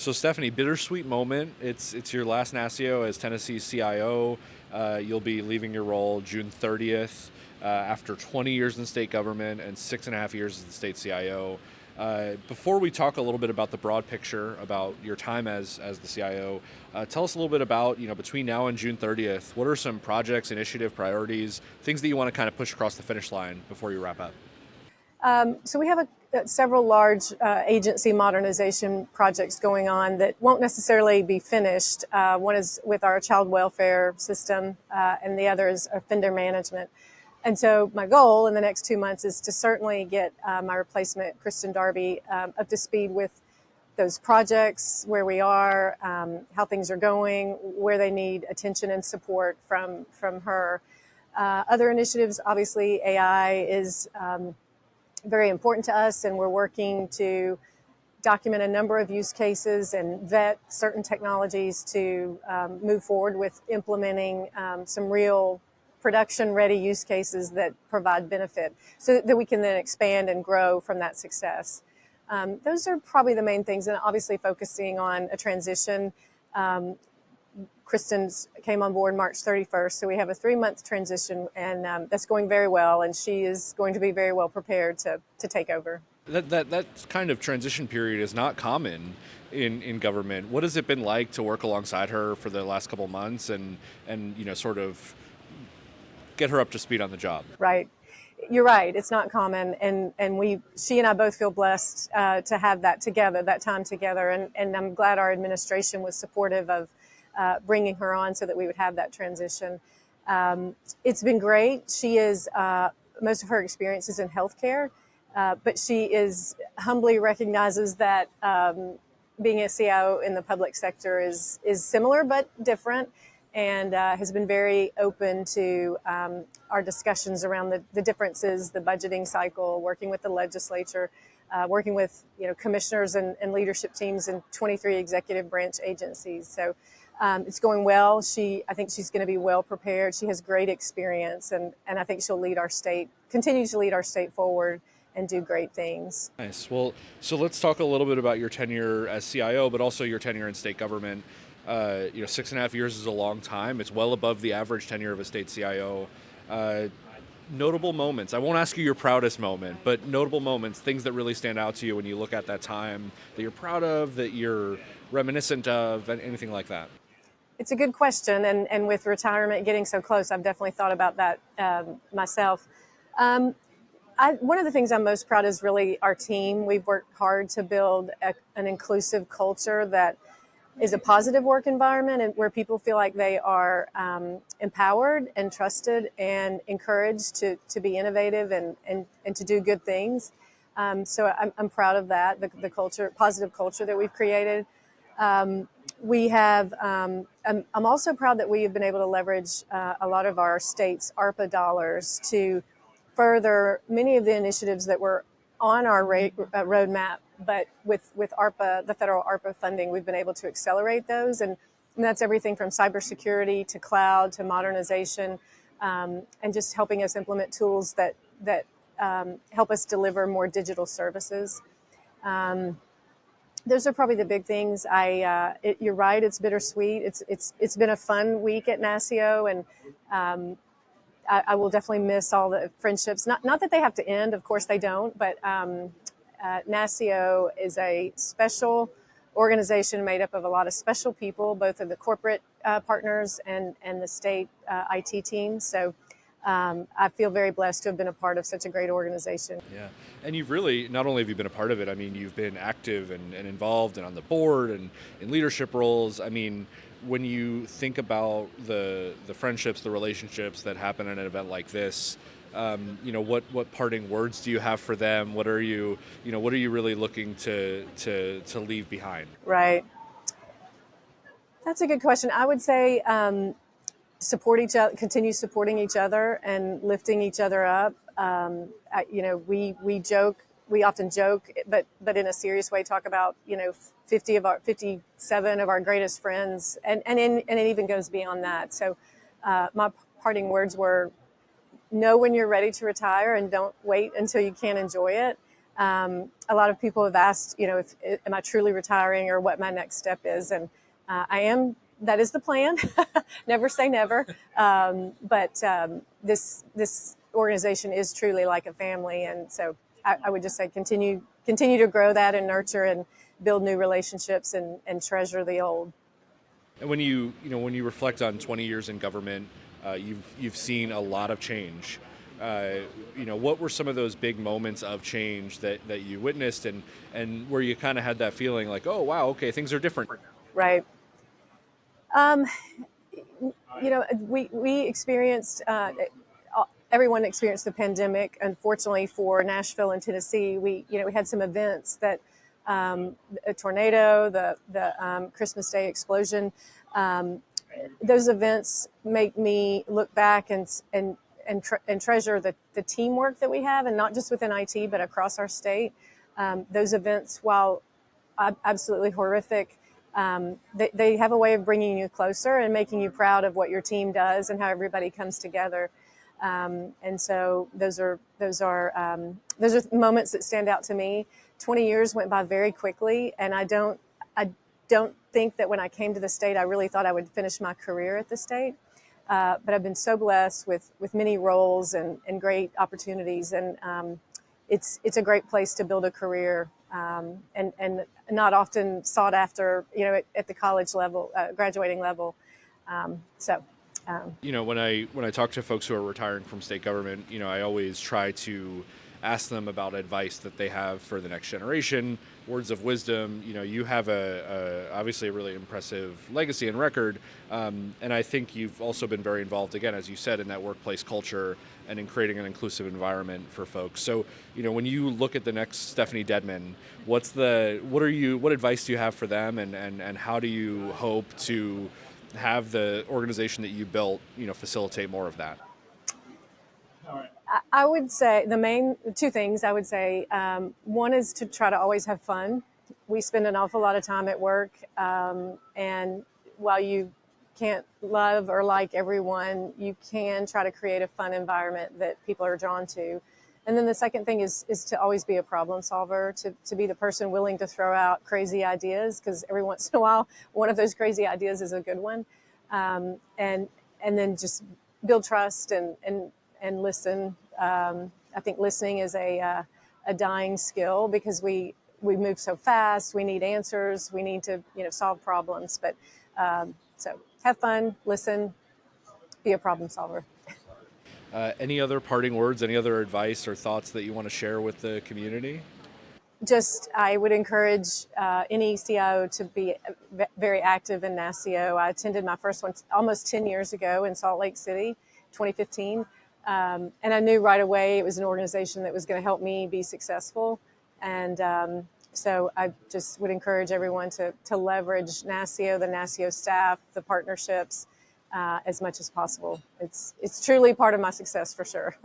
So Stephanie, bittersweet moment. It's your last NASCIO as Tennessee CIO. You'll be leaving your role June 30th after 20 years in state government and 6.5 years as the state CIO. Before we talk a little bit about the broad picture about your time as the CIO, tell us a little bit about, between now and June 30th, what are some projects, initiative, priorities, things that you want to kind of push across the finish line before you wrap up? So we have several large agency modernization projects going on that won't necessarily be finished. One is with our child welfare system, and the other is offender management. And so my goal in the next 2 months is to certainly get my replacement, Kristin Darby, up to speed with those projects, where we are, how things are going, where they need attention and support from her. Other initiatives, obviously, AI is very important to us, and we're working to document a number of use cases and vet certain technologies to move forward with implementing some real production-ready use cases that provide benefit so that we can then expand and grow from that success. Those are probably the main things, and obviously focusing on a transition. Kristin came on board March 31st, so we have a 3-month transition, and that's going very well, and she is going to be very well prepared to take over. That kind of transition period is not common in government. What has it been like to work alongside her for the last couple of months and sort of get her up to speed on the job? Right. You're right. It's not common, and she and I both feel blessed to have that time together, and I'm glad our administration was supportive of bringing her on so that we would have that transition. It's been great. She is most of her experience is in healthcare, but she humbly recognizes that being a CIO in the public sector is similar but different, and has been very open to our discussions around the differences, the budgeting cycle, working with the legislature, working with commissioners and leadership teams in 23 executive branch agencies. So it's going well. I think she's going to be well prepared. She has great experience, and I think she'll continue to lead our state forward and do great things. Nice. Well, so let's talk a little bit about your tenure as CIO, but also your tenure in state government. 6.5 years is a long time. It's well above the average tenure of a state CIO. Notable moments. I won't ask you your proudest moment, but notable moments, things that really stand out to you when you look at that time that you're proud of, that you're reminiscent of, and anything like that. It's a good question, and with retirement getting so close, I've definitely thought about that myself. One of the things I'm most proud of is really our team. We've worked hard to build an inclusive culture that is a positive work environment, and where people feel like they are empowered and trusted and encouraged to be innovative and to do good things. So I'm proud of that, the positive culture that we've created. We have. I'm also proud that we have been able to leverage a lot of our state's ARPA dollars to further many of the initiatives that were on our roadmap, but with ARPA, the federal ARPA funding, we've been able to accelerate those, and that's everything from cybersecurity to cloud to modernization, and just helping us implement tools that help us deliver more digital services. Those are probably the big things. You're right. It's bittersweet. It's been a fun week at NASCIO, and I will definitely miss all the friendships. Not that they have to end. Of course they don't. But NASCIO is a special organization made up of a lot of special people, both of the corporate partners and the state IT teams. So I feel very blessed to have been a part of such a great organization. Yeah, and you've really, not only have you been a part of it, I mean, you've been active and involved and on the board and in leadership roles. I mean, when you think about the friendships, the relationships that happen at an event like this, what parting words do you have for them? What are you really looking to leave behind? Right. That's a good question. I would say support each other, continue supporting each other and lifting each other up. We often joke, but in a serious way, talk about 57 of our greatest friends, and it even goes beyond that. So my parting words were: know when you're ready to retire, and don't wait until you can't enjoy it. A lot of people have asked, if am I truly retiring or what my next step is, and I am. That is the plan. Never say never. But this organization is truly like a family, and so I would just say continue to grow that and nurture and build new relationships and treasure the old. And when you reflect on 20 years in government, you've seen a lot of change. What were some of those big moments of change that you witnessed, and where you kind of had that feeling like, oh wow, okay, things are different. Right. We experienced. Everyone experienced the pandemic. Unfortunately for Nashville and Tennessee, we had some events that a tornado, the Christmas Day explosion. Those events make me look back and treasure the teamwork that we have, and not just within IT, but across our state. Those events, while absolutely horrific, they have a way of bringing you closer and making you proud of what your team does and how everybody comes together. And so those are moments that stand out to me. 20 years went by very quickly, and I don't think that when I came to the state, I really thought I would finish my career at the state. But I've been so blessed with many roles and great opportunities, and it's a great place to build a career, and not often sought after, at the college level, graduating level. When I talk to folks who are retiring from state government, I always try to ask them about advice that they have for the next generation, words of wisdom. You have obviously a really impressive legacy and record, and I think you've also been very involved, again, as you said, in that workplace culture and in creating an inclusive environment for folks. So, when you look at the next Stephanie Dedmon, what advice do you have for them, and how do you hope to have the organization that you built, facilitate more of that? I would say the main two things I would say. One is to try to always have fun. We spend an awful lot of time at work, and while you can't love or like everyone, you can try to create a fun environment that people are drawn to. And then the second thing is to always be a problem solver, to be the person willing to throw out crazy ideas, because every once in a while, one of those crazy ideas is a good one. And then just build trust and listen. I think listening is a dying skill, because we move so fast. We need answers. We need to solve problems. But so have fun, listen, be a problem solver. Any other parting words, any other advice or thoughts that you want to share with the community? I would encourage any CIO to be very active in NASCIO. I attended my first one almost 10 years ago in Salt Lake City, 2015. And I knew right away it was an organization that was going to help me be successful. And so I just would encourage everyone to leverage NASCIO, the NASCIO staff, the partnerships, as much as possible. It's truly part of my success, for sure.